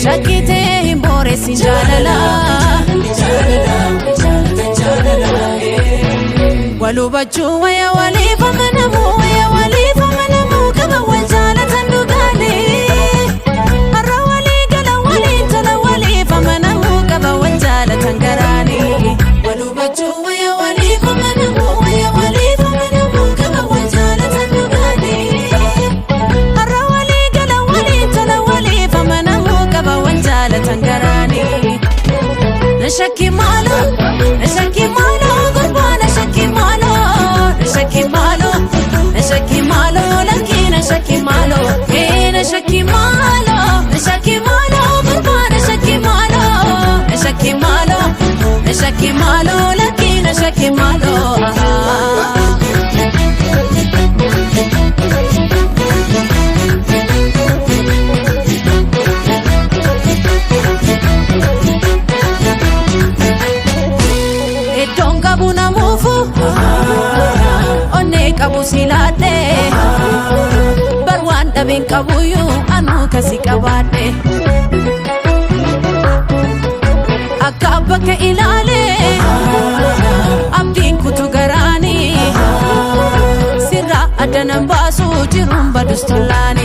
Shakite himbore sinjalala Walubachu waya walifa manamu waya walifa manamu kama wajala tandugani Arra wali gala wali tala walifa manamu kama wajala tangarani Walubachu waya walifa manamu waya walifa manamu kama wajala tandugani Arra wali gala wali tala walifa manamu kama wajala tangarani Nashaki malo gurba nashaki malo laki nashaki malo hey nashaki malo gurba nashaki malo laki nashaki malo Buna mufu Onne kabu silate Barwan dabin kabuyu anu kasi kabate Akaba ke ilale Abdin kutu garani Sirra adanan basu jirumba dustulani